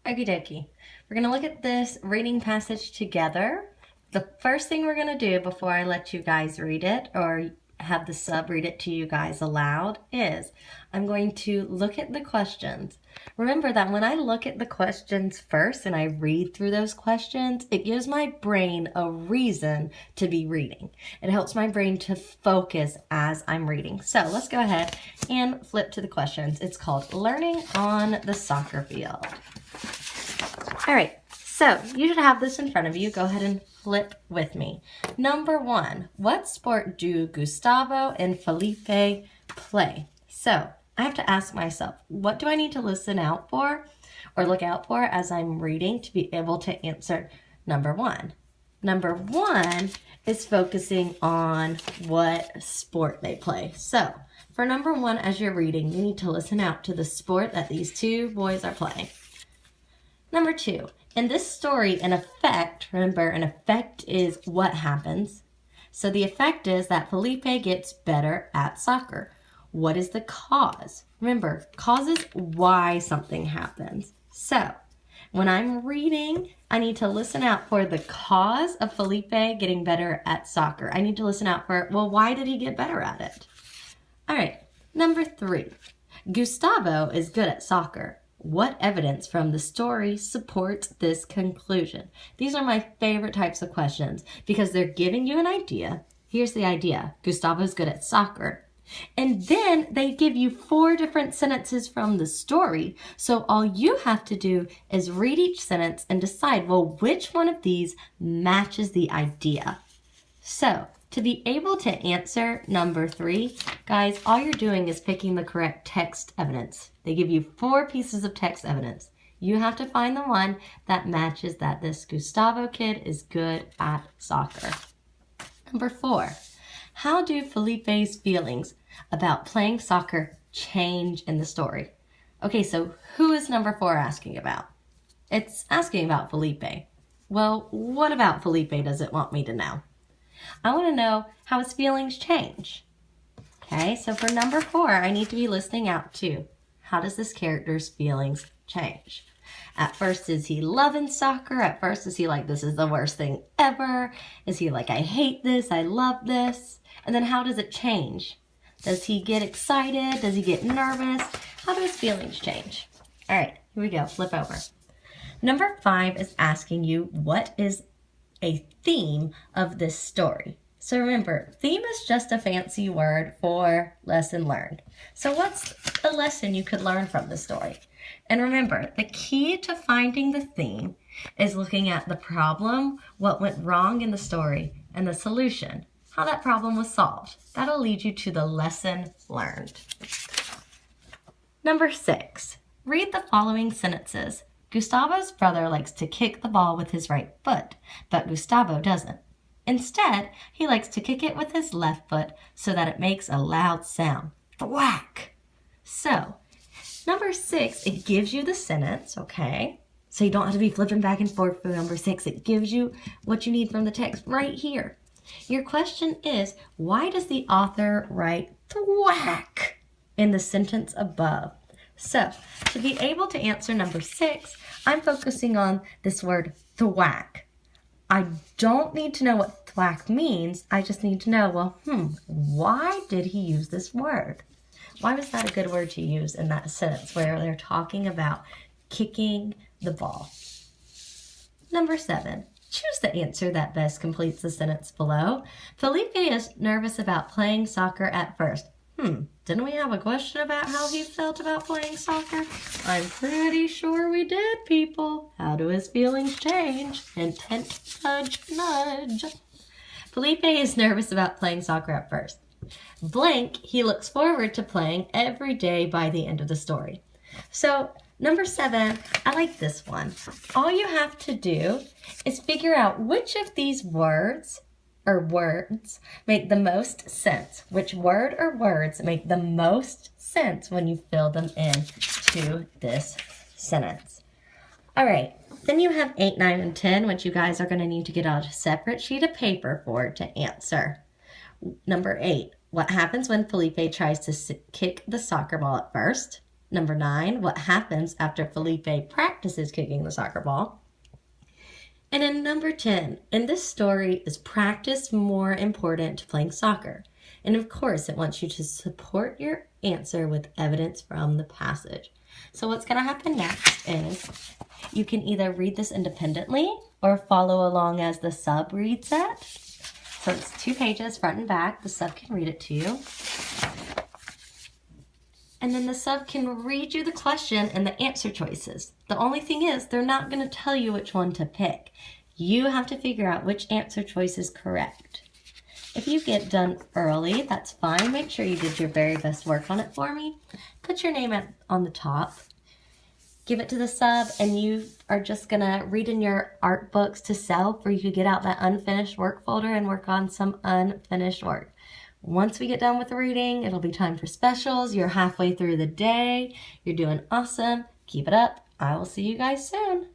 Okie dokie. We're going to look at this reading passage together. The first thing we're going to do before I let you guys read it or have the sub read it to you guys aloud is I'm going to look at the questions. Remember that when I look at the questions first and I read through those questions, it gives my brain a reason to be reading. It helps my brain to focus as I'm reading. So let's go ahead and flip to the questions. It's called Learning on the Soccer Field. All right, so you should have this in front of you. Go ahead and flip with me. Number 1, what sport do Gustavo and Felipe play? So I have to ask myself, what do I need to listen out for or look out for as I'm reading to be able to answer number 1? Number 1 is focusing on what sport they play. So for number 1, as you're reading, you need to listen out to the sport that these two boys are playing. Number 2, in this story, an effect, remember, an effect is what happens. So the effect is that Felipe gets better at soccer. What is the cause? Remember, cause is why something happens. So when I'm reading, I need to listen out for the cause of Felipe getting better at soccer. I need to listen out for, well, why did he get better at it? All right, number 3, Gustavo is good at soccer. What evidence from the story supports this conclusion? These are my favorite types of questions because they're giving you an idea. Here's the idea. Gustavo's good at soccer. And then they give you 4 different sentences from the story. So all you have to do is read each sentence and decide, well, which one of these matches the idea? So to be able to answer number 3, guys, all you're doing is picking the correct text evidence. They give you 4 pieces of text evidence. You have to find the one that matches that this Gustavo kid is good at soccer. Number 4, how do Felipe's feelings about playing soccer change in the story? Okay, so who is number 4 asking about? It's asking about Felipe. Well, what about Felipe does it want me to know? I want to know how his feelings change. Okay, so for number 4, I need to be listening out to how does this character's feelings change? At first, is he loving soccer? At first, is he like, this is the worst thing ever? Is he like, I hate this, I love this? And then how does it change? Does he get excited? Does he get nervous? How do his feelings change? All right, here we go, flip over. Number 5 is asking you, what is a theme of this story? So remember, theme is just a fancy word for lesson learned. So what's a lesson you could learn from the story? And remember, the key to finding the theme is looking at the problem, what went wrong in the story, and the solution, how that problem was solved. That'll lead you to the lesson learned. Number 6, read the following sentences. Gustavo's brother likes to kick the ball with his right foot, but Gustavo doesn't. Instead, he likes to kick it with his left foot so that it makes a loud sound. Thwack! So, number 6, it gives you the sentence, okay? So you don't have to be flipping back and forth for number 6. It gives you what you need from the text right here. Your question is, why does the author write thwack in the sentence above? So, to be able to answer number 6, I'm focusing on this word thwack. I don't need to know what thwack means. I just need to know, well, why did he use this word? Why was that a good word to use in that sentence where they're talking about kicking the ball? Number 7, choose the answer that best completes the sentence below. Felipe is nervous about playing soccer at first. Didn't we have a question about how he felt about playing soccer? I'm pretty sure we did, people. How do his feelings change? Hint, hint, nudge, nudge. Felipe is nervous about playing soccer at first. Blank, he looks forward to playing every day by the end of the story. So, number 7, I like this one. All you have to do is figure out which of these words make the most sense. Which word or words make the most sense when you fill them in to this sentence. All right, then you have 8, 9, and 10, which you guys are going to need to get out a separate sheet of paper for to answer. Number 8, what happens when Felipe tries to kick the soccer ball at first? Number 9, what happens after Felipe practices kicking the soccer ball? And in number 10, in this story, is practice more important to playing soccer? And of course, it wants you to support your answer with evidence from the passage. So what's going to happen next is you can either read this independently or follow along as the sub reads it. So it's 2 pages, front and back. The sub can read it to you. And then the sub can read you the question and the answer choices. The only thing is, they're not going to tell you which one to pick. You have to figure out which answer choice is correct. If you get done early, that's fine. Make sure you did your very best work on it for me. Put your name on the top. Give it to the sub, and you are just going to read in your art books to self, where you could get out that unfinished work folder and work on some unfinished work. Once we get done with the reading, it'll be time for specials. You're halfway through the day. You're doing awesome. Keep it up. I will see you guys soon.